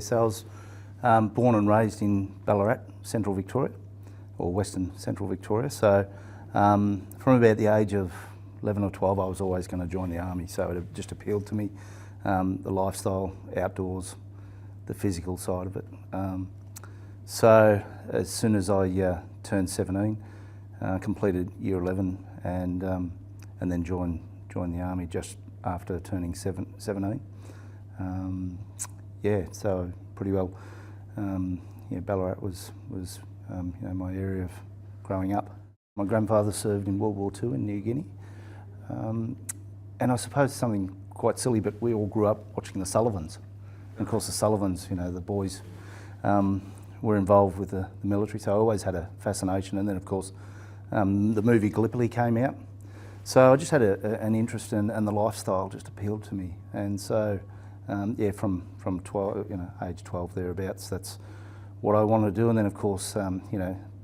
So I was born and raised in Ballarat, Central Victoria, or Western Central Victoria. So from about the age of 11 or 12, I was always going to join the Army. So it just appealed to me, the lifestyle, outdoors, the physical side of it. So as soon as I turned 17, completed Year 11 and then joined the Army just after turning 17. Yeah, so pretty well. Yeah, Ballarat was my area of growing up. My grandfather served in World War II in New Guinea, and I suppose something quite silly, but we all grew up watching the Sullivans. And of course, the Sullivans, the boys were involved with the military, so I always had a fascination. And then, of course, the movie Gallipoli came out, so I just had an interest and the lifestyle just appealed to me. And so, yeah, from 12, age 12 thereabouts, that's what I wanted to do. And then, of course,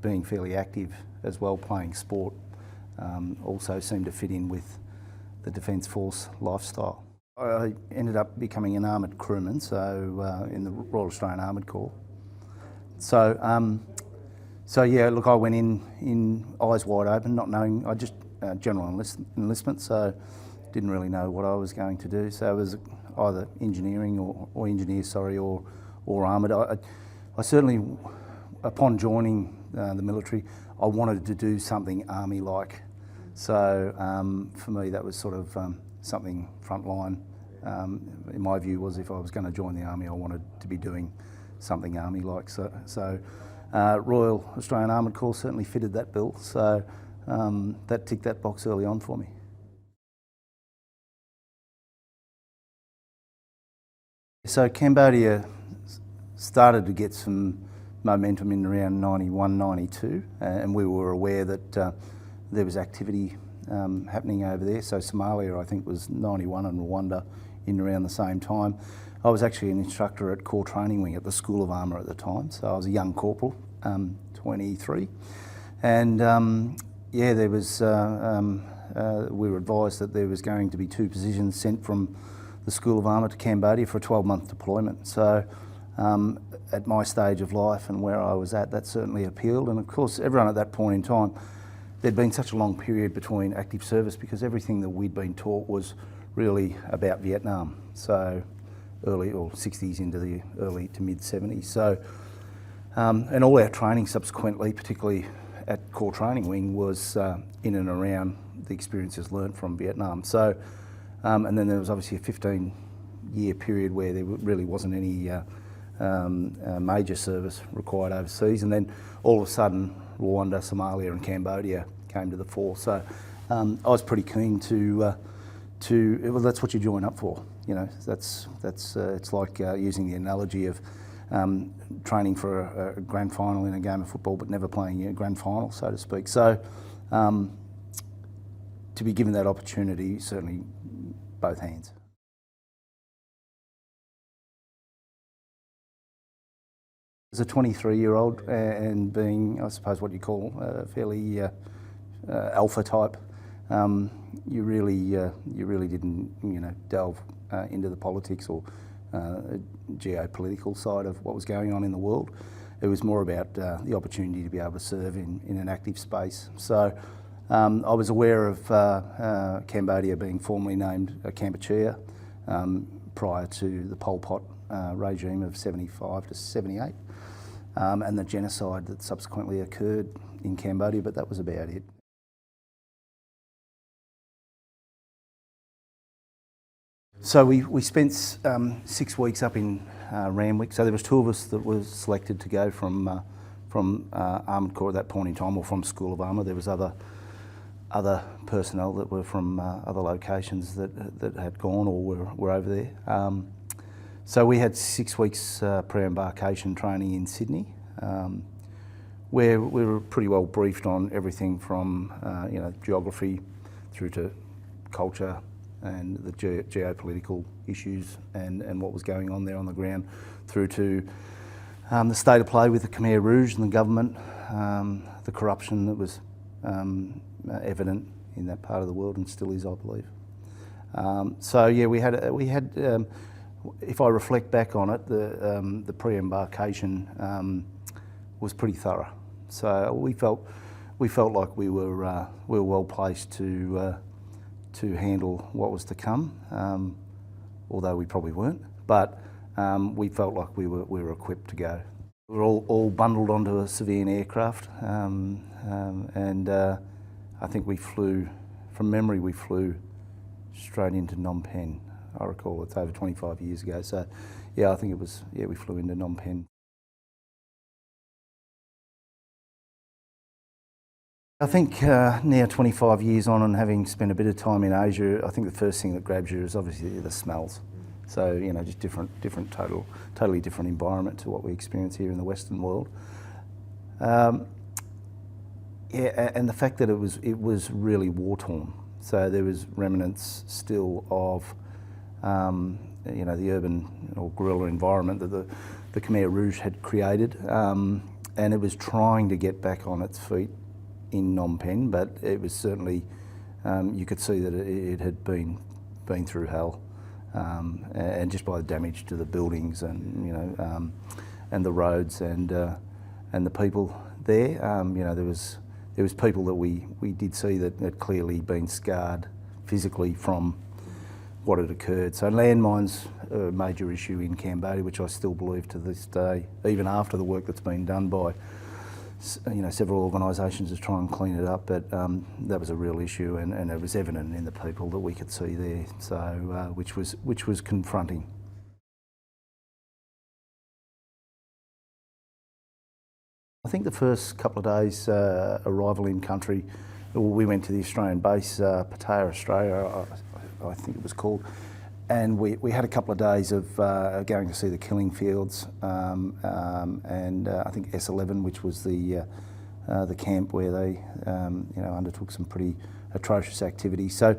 being fairly active as well, playing sport, also seemed to fit in with the Defence Force lifestyle. I ended up becoming an armoured crewman, so in the Royal Australian Armoured Corps. So, yeah, look, I went in eyes wide open, not knowing. I just general enlistment, so didn't really know what I was going to do. So it was either engineering or engineer, sorry, or armoured. I certainly, upon joining the military, I wanted to do something army-like. So for me, that was sort of something frontline. In my view, was if I was going to join the Army, I wanted to be doing something army-like. So Royal Australian Armoured Corps certainly fitted that bill. So that ticked that box early on for me. So Cambodia started to get some momentum in around 91, 92, and we were aware that there was activity happening over there. So Somalia, I think, was 91 and Rwanda in around the same time. I was actually an instructor at Corps Training Wing at the School of Armour at the time, so I was a young corporal, 23. And yeah, there was, we were advised that there was going to be 2 positions sent from the School of Armour to Cambodia for a 12-month deployment. So at my stage of life and where I was at, that certainly appealed. And of course, everyone at that point in time, there'd been such a long period between active service because everything that we'd been taught was really about Vietnam. So early or 60s into the early to mid 70s. So, and all our training subsequently, particularly at Corps Training Wing, was in and around the experiences learnt from Vietnam. So, and then there was obviously a 15-year period where there really wasn't any major service required overseas, and then all of a sudden Rwanda, Somalia and Cambodia came to the fore. So I was pretty keen to well, that's what you join up for. That's it's like using the analogy of training for a grand final in a game of football but never playing a grand final, so to speak. So to be given that opportunity, certainly both hands. As a 23-year-old and being, I suppose, what you call a fairly alpha type, you really didn't delve into the politics or geopolitical side of what was going on in the world. It was more about the opportunity to be able to serve in an active space. So I was aware of Cambodia being formally named Kampuchea prior to the Pol Pot regime of 75 to 78. And the genocide that subsequently occurred in Cambodia, but that was about it. So we spent 6 weeks up in Randwick. So there was 2 of us that were selected to go from Armoured Corps at that point in time, or from School of Armour. There was other personnel that were from other locations that had gone or were over there. So we had 6 weeks pre-embarkation training in Sydney, where we were pretty well briefed on everything from geography through to culture and the geopolitical issues and what was going on there on the ground, through to the state of play with the Khmer Rouge and the government, the corruption that was evident in that part of the world and still is, I believe. So yeah, we had if I reflect back on it, the pre-embarkation was pretty thorough. So we felt like we were well placed to handle what was to come, although we probably weren't. But we felt like we were equipped to go. We were all bundled onto a civilian aircraft, and I think we flew, from memory, we flew straight into Phnom Penh. I recall it's over 25 years ago. So, yeah, I think it was, yeah, we flew into Phnom Penh. I think now 25 years on and having spent a bit of time in Asia, I think the first thing that grabs you is obviously the smells. So, you know, just totally different environment to what we experience here in the Western world. Yeah, and the fact that it was really war-torn. So there was remnants still of, you know, the urban or guerrilla environment that the Khmer Rouge had created, and it was trying to get back on its feet in Phnom Penh, but it was certainly, you could see that it had been through hell, and just by the damage to the buildings and, you know, and the roads and the people there, you know, there was people that we did see that had clearly been scarred physically from what had occurred. So landmines are a major issue in Cambodia, which I still believe to this day, even after the work that's been done by, you know, several organisations to try and clean it up. But that was a real issue, and it was evident in the people that we could see there. So which was confronting. I think the first couple of days arrival in country, we went to the Australian base, Pattaya, Australia, I think it was called, and we had a couple of days of going to see the killing fields, and I think S11, which was the camp where they you know, undertook some pretty atrocious activity. So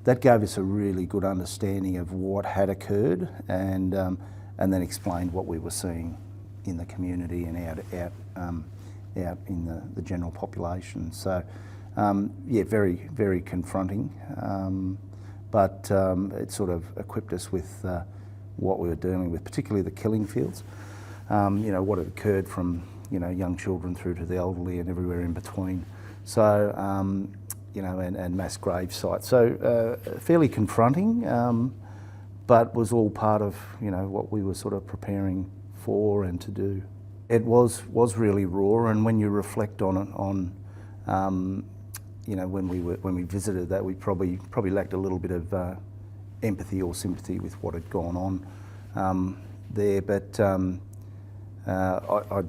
that gave us a really good understanding of what had occurred, and then explained what we were seeing in the community and out in the general population. So yeah, very, very confronting, but it sort of equipped us with what we were dealing with, particularly the killing fields. You know, what had occurred from, you know, young children through to the elderly and everywhere in between. So you know, and mass grave sites. So fairly confronting, but was all part of, you know, what we were sort of preparing for and to do. It was really raw, and when you reflect on it, you know, when we visited that, we probably lacked a little bit of empathy or sympathy with what had gone on there. But I'd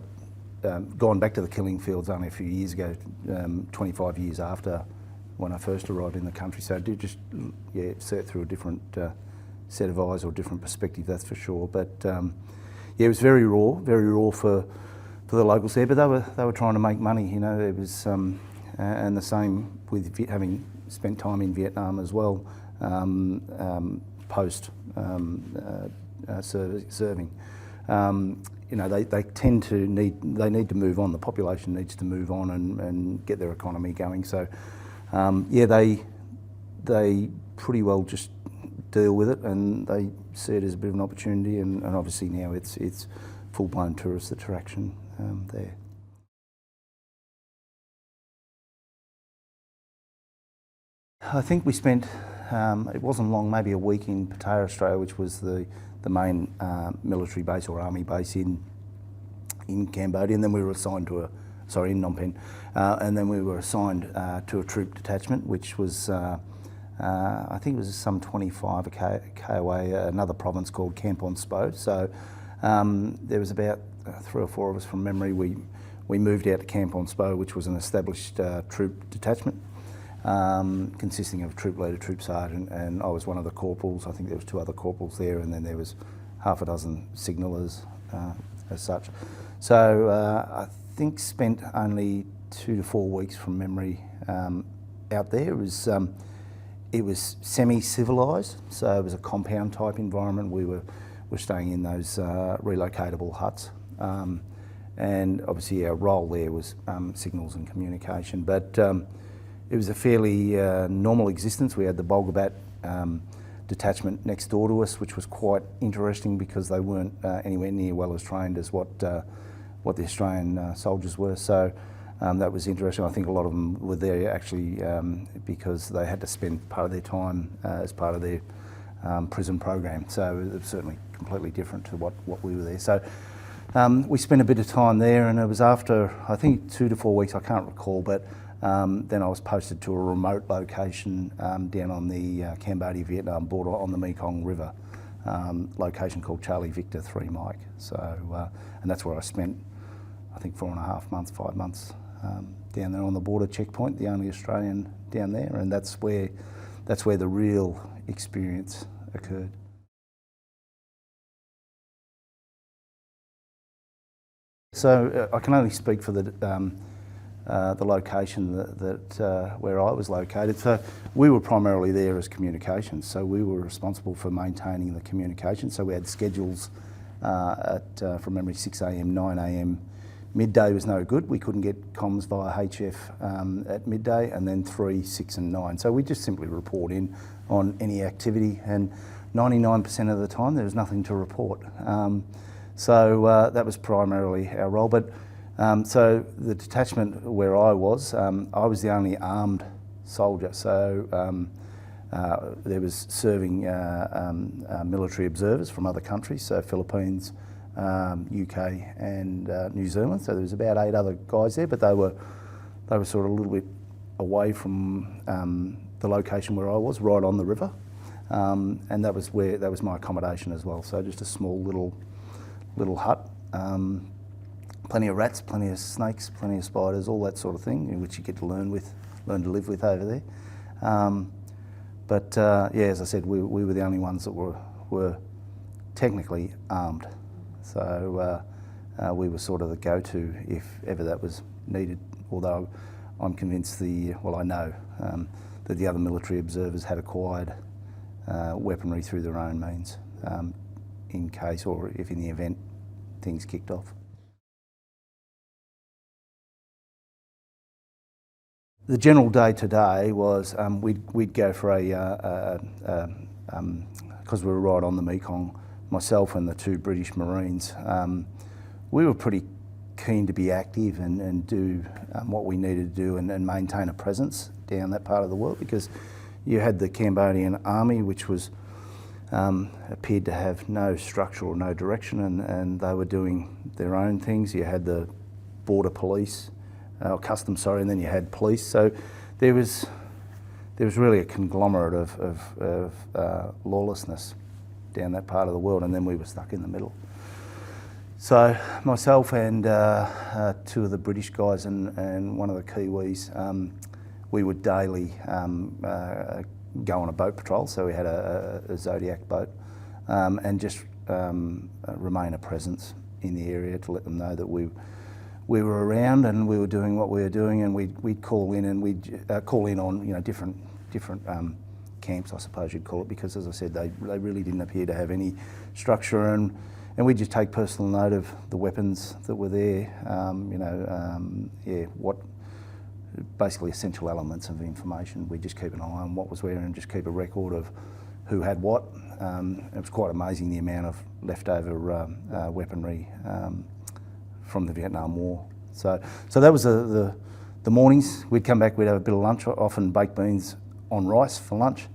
gone back to the killing fields only a few years ago, 25 years after when I first arrived in the country. So I did just, yeah, see it through a different set of eyes or different perspective, that's for sure. But yeah, it was very raw for the locals there. But they were trying to make money, you know. It was and the same with having spent time in Vietnam as well, post serving. You know, they tend to need to move on. The population needs to move on and get their economy going. So yeah, they pretty well just deal with it, and they see it as a bit of an opportunity, and obviously now it's full-blown tourist attraction there. I think we spent, it wasn't long, maybe a week in Pattaya, Australia, which was the main military base or army base in Cambodia, and then we were assigned to in Phnom Penh, and then we were assigned to a troop detachment, which was I think it was some 25 k away, another province called Kampong Spo. So there was about 3 or 4 of us from memory. We moved out to Kampong Spo, which was an established troop detachment, consisting of a troop leader, troop sergeant, and I was one of the corporals. I think there was 2 other corporals there, and then there was half a dozen signallers as such. So I think spent only 2 to 4 weeks from memory out there. It was semi-civilised, so it was a compound type environment. We were staying in those relocatable huts, and obviously our role there was signals and communication. But it was a fairly normal existence. We had the Bolgabat detachment next door to us, which was quite interesting because they weren't anywhere near well as trained as what the Australian soldiers were. So that was interesting. I think a lot of them were there actually because they had to spend part of their time as part of their prison program. So it was certainly completely different to what we were there. So we spent a bit of time there, and it was after, I think, 2 to 4 weeks, I can't recall, but then I was posted to a remote location down on the Cambodia-Vietnam border on the Mekong River, location called Charlie Victor 3 Mike. So, and that's where I spent, I think, 4.5 months, 5 months down there on the border checkpoint, the only Australian down there, and that's where the real experience occurred. So I can only speak for the location that where I was located. So we were primarily there as communications. So we were responsible for maintaining the communication. So we had schedules from memory 6 a.m, 9 a.m. Midday was no good. We couldn't get comms via HF at midday, and then 3, 6 and 9. So we just simply report in on any activity, and 99% of the time there was nothing to report. So that was primarily our role. But so the detachment where I was the only armed soldier. So there was serving military observers from other countries, so Philippines, UK and New Zealand. So there was about 8 other guys there, but they were sort of a little bit away from the location where I was, right on the river. And that was my accommodation as well. So just a small little hut, plenty of rats, plenty of snakes, plenty of spiders, all that sort of thing, which you get to learn to live with over there. But yeah, as I said, we were the only ones that were technically armed. So we were sort of the go-to if ever that was needed, although I'm convinced I know that the other military observers had acquired weaponry through their own means in case, or if in the event things kicked off. The general day-to-day was we'd go for because we were right on the Mekong, myself and the 2 British Marines, we were pretty keen to be active and do what we needed to do and maintain a presence down that part of the world, because you had the Cambodian army, which was appeared to have no structure or no direction, and they were doing their own things. You had the border police, customs, sorry, and then you had police. So there was really a conglomerate of lawlessness down that part of the world, and then we were stuck in the middle. So myself and 2 of the British guys and one of the Kiwis, we would daily go on a boat patrol. So we had a Zodiac boat, and just remain a presence in the area to let them know that we were around and we were doing what we were doing, and we'd call in, and we'd call in on different camps, I suppose you'd call it, because as I said, they really didn't appear to have any structure, and we'd just take personal note of the weapons that were there, what basically essential elements of information. We'd just keep an eye on what was where and just keep a record of who had what. It was quite amazing the amount of leftover weaponry from the Vietnam War. So that was the mornings. We'd come back, we'd have a bit of lunch, often baked beans on rice for lunch,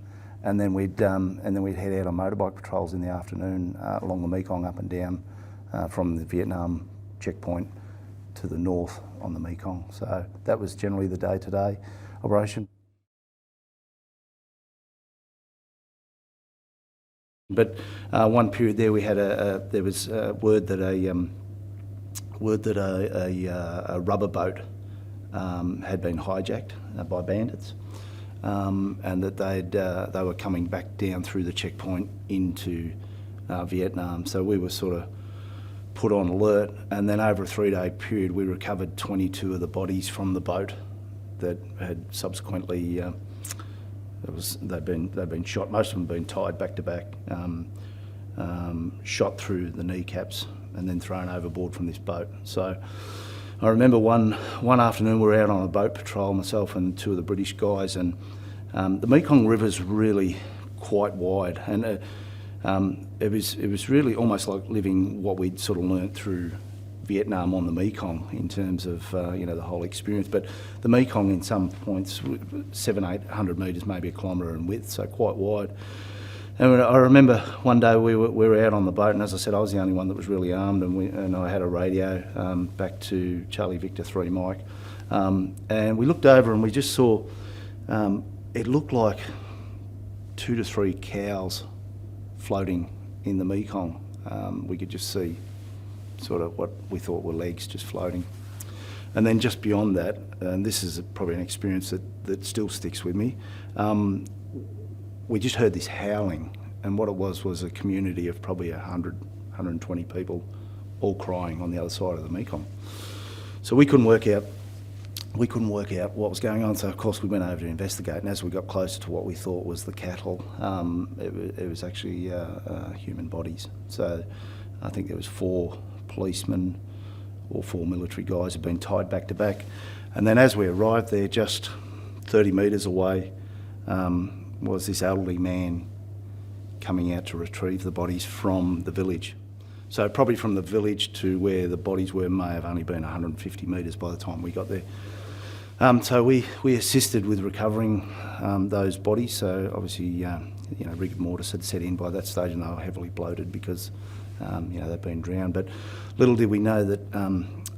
and then we'd head out on motorbike patrols in the afternoon along the Mekong, up and down from the Vietnam checkpoint to the north on the Mekong. So that was generally the day-to-day operation. But one period there, we had there was word that a rubber boat had been hijacked by bandits, and that they were coming back down through the checkpoint into Vietnam. So we were sort of put on alert, and then over a 3-day period we recovered 22 of the bodies from the boat that had subsequently they'd been shot. Most of them had been tied back to back, shot through the kneecaps and then thrown overboard from this boat. So I remember one afternoon we were out on a boat patrol, myself and 2 of the British guys, and the Mekong River's really quite wide, and it was really almost like living what we'd sort of learnt through Vietnam on the Mekong in terms of the whole experience. But the Mekong in some points 700-800 metres, maybe a kilometre in width, so quite wide. And I remember one day we were out on the boat, and as I said, I was the only one that was really armed, and I had a radio back to Charlie Victor 3 Mike, and we looked over and we just saw it looked like 2 to 3 cows floating in the Mekong. We could just see sort of what we thought were legs just floating. And then just beyond that, and this is probably an experience that still sticks with me, we just heard this howling, and what it was a community of probably 100, 120 people all crying on the other side of the Mekong. So we couldn't work out what was going on, so of course we went over to investigate, and as we got closer to what we thought was the cattle, it was actually human bodies. So I think there was 4 policemen or 4 military guys had been tied back to back. And then as we arrived there, just 30 metres away, was this elderly man coming out to retrieve the bodies from the village. So probably from the village to where the bodies were may have only been 150 metres by the time we got there. So we assisted with recovering those bodies. So obviously, rigor mortis had set in by that stage, and they were heavily bloated because they'd been drowned. But little did we know that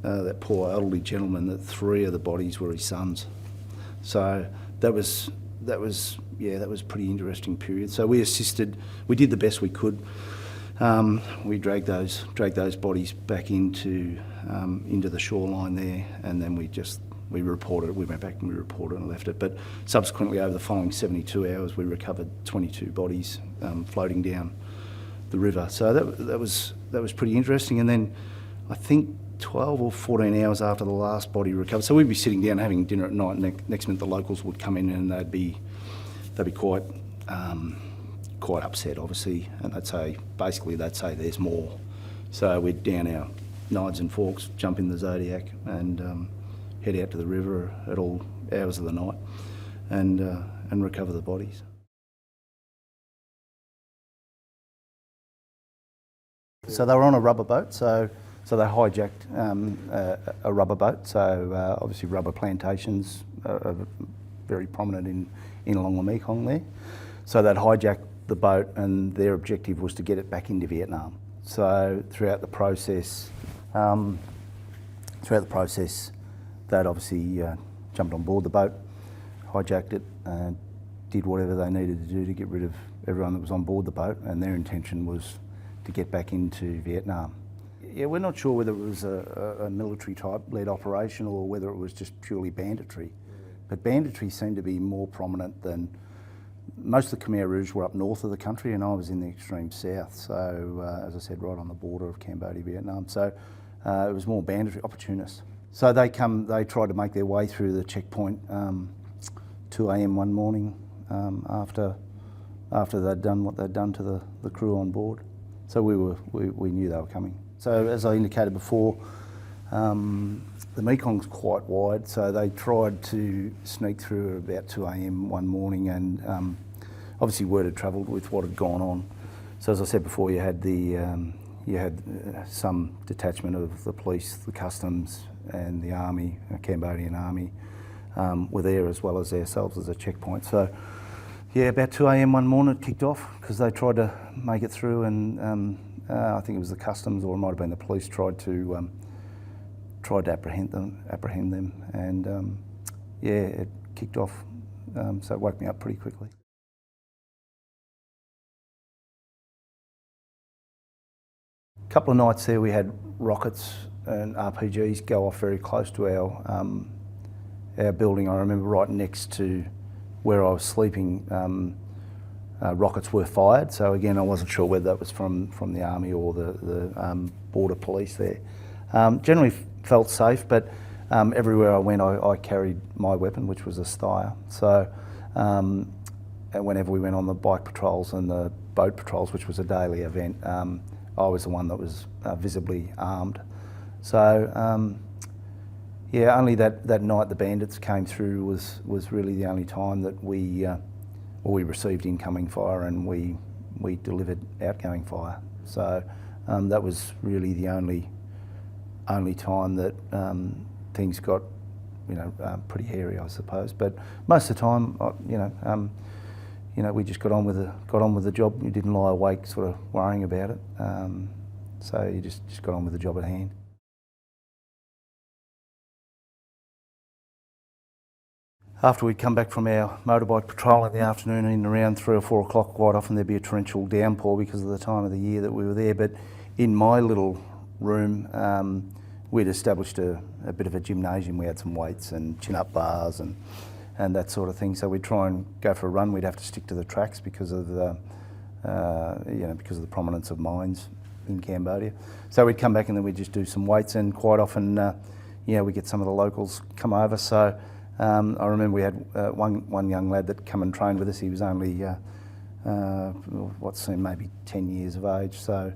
that poor elderly gentleman, that 3 of the bodies were his sons. So that was a pretty interesting period. So we assisted. We did the best we could. We dragged those bodies back into the shoreline there, and then we reported it. We went back and we reported and left it. But subsequently, over the following 72 hours, we recovered 22 bodies floating down the river. So that was pretty interesting. And then I think 12 or 14 hours after the last body recovered, so we'd be sitting down having dinner at night, and next minute the locals would come in, and they'd be quite upset, obviously, and they'd say there's more. So we'd down our knives and forks, jump in the Zodiac, and head out to the river at all hours of the night, and recover the bodies. So they were on a rubber boat, so they hijacked a rubber boat. So obviously rubber plantations are very prominent in along the Mekong there. So they'd hijacked the boat, and their objective was to get it back into Vietnam. So throughout the process, they'd obviously jumped on board the boat, hijacked it, and did whatever they needed to do to get rid of everyone that was on board the boat, and their intention was to get back into Vietnam. Yeah, we're not sure whether it was a military type led operation or whether it was just purely banditry. But banditry seemed to be more prominent than most of the Khmer Rouge were up north of the country, and I was in the extreme south. So as I said, right on the border of Cambodia, Vietnam. So it was more banditry, opportunists. So they tried to make their way through the checkpoint 2 a.m. one morning after they'd done what they'd done to the crew on board. So we knew they were coming. So as I indicated before, the Mekong's quite wide, so they tried to sneak through at about 2 a.m. one morning, and obviously word had travelled with what had gone on. So as I said before, you had some detachment of the police, the customs, and the army, Cambodian army, were there, as well as ourselves as a checkpoint. So yeah, about 2 a.m. one morning it kicked off because they tried to make it through, and I think it was the customs, or it might have been the police, tried to apprehend them, and it kicked off. So it woke me up pretty quickly. A couple of nights there, we had rockets and RPGs go off very close to our building. I remember right next to where I was sleeping, rockets were fired. So again, I wasn't sure whether that was from the army or the border police there. Generally felt safe, but everywhere I went, I carried my weapon, which was a Steyr. So and whenever we went on the bike patrols and the boat patrols, which was a daily event, I was the one that was visibly armed. So only that night the bandits came through was really the only time that we we received incoming fire and we delivered outgoing fire. So that was really the only time that things got, pretty hairy, I suppose. But most of the time, we just got on with the job. You didn't lie awake, sort of worrying about it. So you just got on with the job at hand. After we'd come back from our motorbike patrol in the afternoon, in around 3 or 4 o'clock, quite often there'd be a torrential downpour because of the time of the year that we were there. But in my little room, we'd established a bit of a gymnasium. We had some weights and chin-up bars and that sort of thing. So we'd try and go for a run. We'd have to stick to the tracks because of the prominence of mines in Cambodia. So we'd come back and then we'd just do some weights, and quite often, we get some of the locals come over. So I remember we had one young lad that come and trained with us. He was only what seemed maybe 10 years of age. So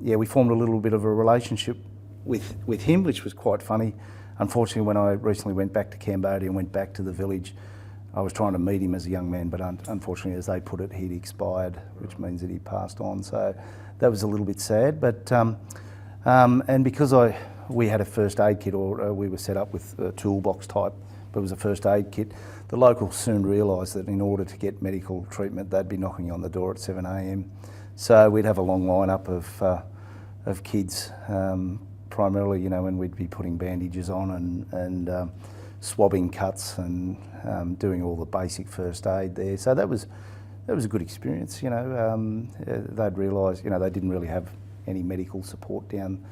we formed a little bit of a relationship with him, which was quite funny. Unfortunately, when I recently went back to Cambodia and went back to the village, I was trying to meet him as a young man, but unfortunately, as they put it, he'd expired, which means that he passed on. So that was a little bit sad. But and because we had a first aid kit, or we were set up with a toolbox type, but it was a first aid kit, the locals soon realised that in order to get medical treatment, they'd be knocking on the door at 7 a.m. So we'd have a long lineup of kids, primarily, and we'd be putting bandages on and swabbing cuts and doing all the basic first aid there. So that was a good experience. They'd realised, they didn't really have any medical support down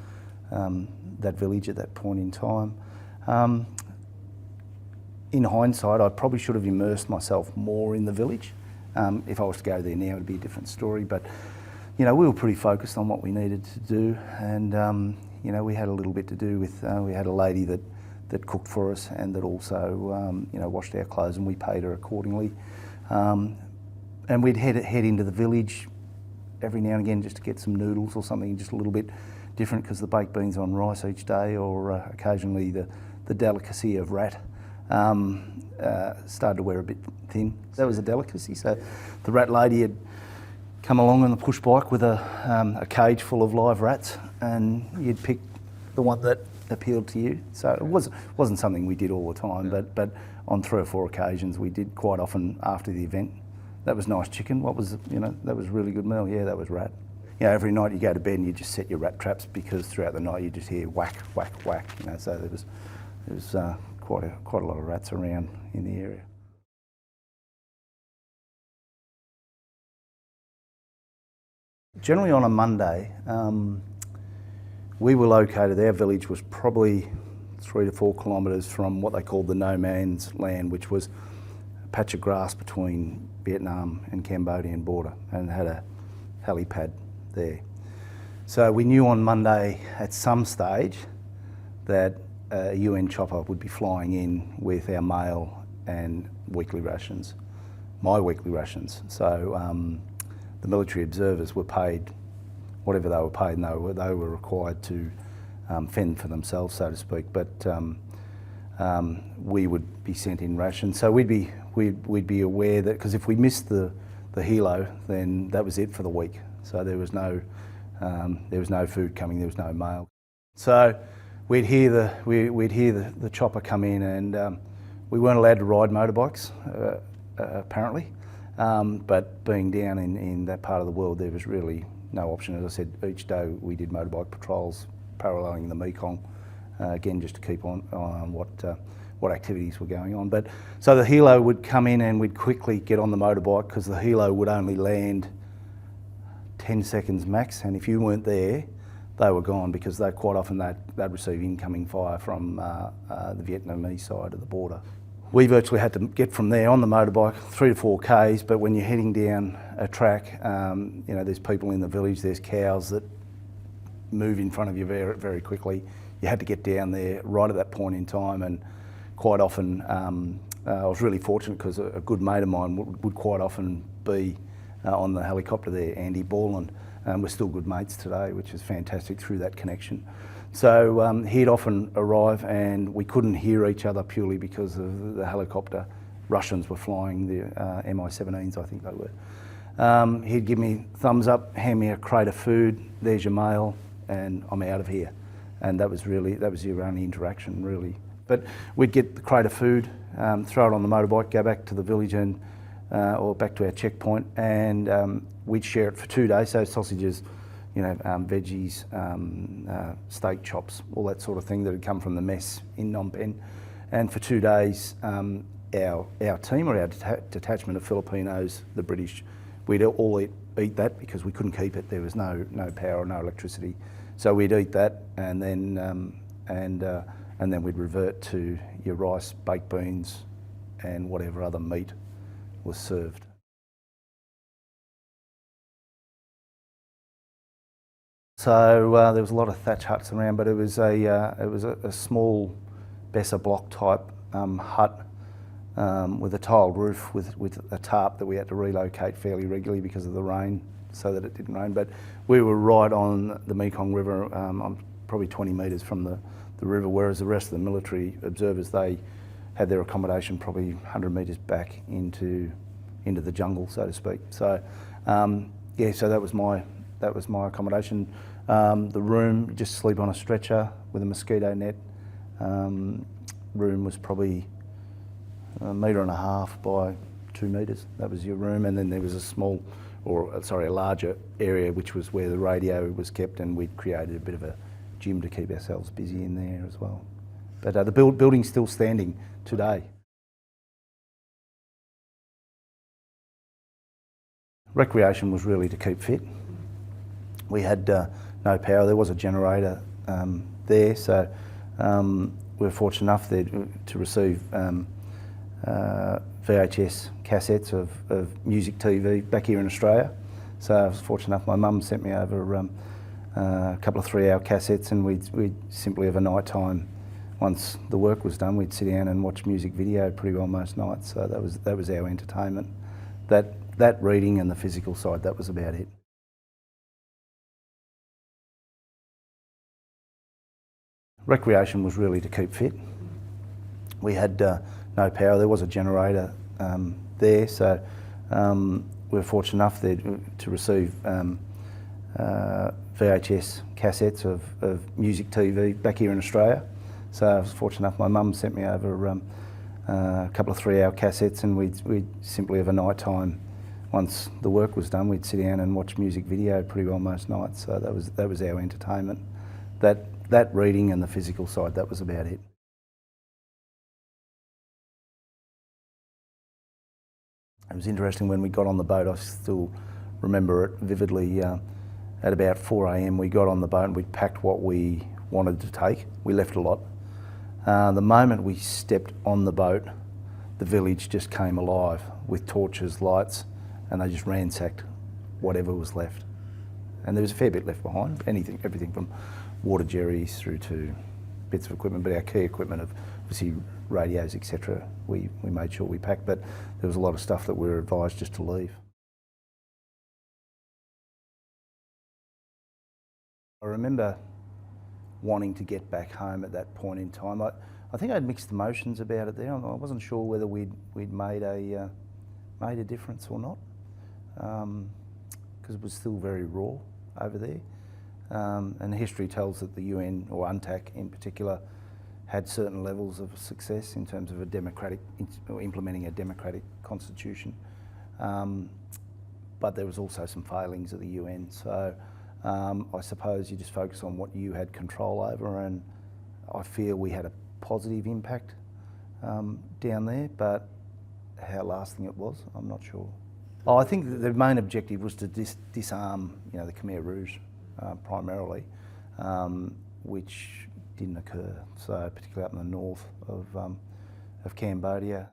that village at that point in time. In hindsight, I probably should have immersed myself more in the village. If I was to go there now, it'd be a different story. But we were pretty focused on what we needed to do, and we had a little bit to do with. We had a lady that cooked for us and that also washed our clothes, and we paid her accordingly. And we'd head into the village every now and again just to get some noodles or something just a little bit different, because the baked beans on rice each day, or occasionally the delicacy of rat started to wear a bit thin. That was a delicacy. So the rat lady had come along on the push bike with a cage full of live rats, and you'd pick the one that appealed to you. So it wasn't something we did all the time, but on 3 or 4 occasions we did quite often after the event. That was nice chicken. That was a really good meal. Yeah, that was rat. Every night you go to bed and you just set your rat traps, because throughout the night you just hear whack, whack, whack. So there was quite a lot of rats around in the area. Generally on a Monday, we were located, our village was probably 3 to 4 kilometres from what they called the no man's land, which was a patch of grass between Vietnam and Cambodian border, and had a helipad there. So we knew on Monday at some stage that a UN chopper would be flying in with our mail and weekly rations, my weekly rations. So the military observers were paid whatever they were paid, and they were required to fend for themselves, so to speak. But we would be sent in rations, so we'd be aware that, because if we missed the helo, then that was it for the week. So there was no food coming, there was no mail. So we'd hear the chopper come in, and we weren't allowed to ride motorbikes apparently. But being down in that part of the world, there was really no option. As I said, each day we did motorbike patrols paralleling the Mekong, again just to keep on what activities were going on. But so the helo would come in and we'd quickly get on the motorbike, because the helo would only land 10 seconds max, and if you weren't there, they were gone, because quite often they'd receive incoming fire from the Vietnamese side of the border. We virtually had to get from there on the motorbike 3 to 4 k's, but when you're heading down a track, there's people in the village, there's cows that move in front of you very, very quickly. You had to get down there right at that point in time, and quite often, I was really fortunate because a good mate of mine would quite often be on the helicopter there, Andy Borland. We're still good mates today, which is fantastic through that connection. So he'd often arrive and we couldn't hear each other purely because of the helicopter Russians were flying the Mi-17s, I think they were. He'd give me thumbs up, hand me a crate of food, there's your mail, and I'm out of here. And that was your only interaction, really. But we'd get the crate of food, throw it on the motorbike, go back to the village and or back to our checkpoint, and we'd share it for 2 days. So sausages, veggies, steak chops, all that sort of thing that had come from the mess in Phnom Penh. And for 2 days, our team, or our detachment of Filipinos, the British, we'd all eat that because we couldn't keep it. There was no power, no electricity, so we'd eat that, and then we'd revert to your rice, baked beans, and whatever other meat was served. So there was a lot of thatch huts around, but it was a small Besser block type hut with a tiled roof with a tarp that we had to relocate fairly regularly because of the rain, so that it didn't rain. But we were right on the Mekong River, probably 20 metres from the river, whereas the rest of the military observers, they had their accommodation probably 100 metres back into the jungle, so to speak. So so that was my accommodation. The room, just sleep on a stretcher with a mosquito net. Room was probably 1.5 metres by 2 metres. That was your room, and then there was a larger area which was where the radio was kept, and we'd created a bit of a gym to keep ourselves busy in there as well. But the building's still standing today. Recreation was really to keep fit. We had no power. There was a generator there, so we were fortunate enough there to receive VHS cassettes of music TV back here in Australia. So I was fortunate enough, my mum sent me over a couple of 3-hour cassettes, and we'd simply have a night time. Once the work was done, we'd sit down and watch music video pretty well most nights. So that was our entertainment. That reading and the physical side, that was about it. Recreation was really to keep fit. We had no power. There was a generator there, so we were fortunate enough there to receive VHS cassettes of music TV back here in Australia. So I was fortunate enough, my mum sent me over a couple of 3-hour cassettes, and we'd simply have a night time. Once the work was done, we'd sit down and watch music video pretty well most nights. So that was our entertainment. That reading and the physical side, that was about it. It was interesting when we got on the boat. I still remember it vividly. At about 4 a.m. we got on the boat and we'd packed what we wanted to take. We left a lot. The moment we stepped on the boat, the village just came alive with torches, lights, and they just ransacked whatever was left. And there was a fair bit left behind, everything from water jerrys through to bits of equipment, but our key equipment of obviously radios, etc. We made sure we packed, but there was a lot of stuff that we were advised just to leave. I remember wanting to get back home at that point in time. I think I had mixed emotions about it there. I wasn't sure whether we'd made a difference or not, because it was still very raw over there. And history tells that the UN, or UNTAC in particular, had certain levels of success in terms of implementing a democratic constitution. But there was also some failings of the UN. So I suppose you just focus on what you had control over, and I feel we had a positive impact down there, but how lasting it was, I'm not sure. I think that the main objective was to disarm, the Khmer Rouge primarily, which didn't occur. So particularly up in the north of Cambodia.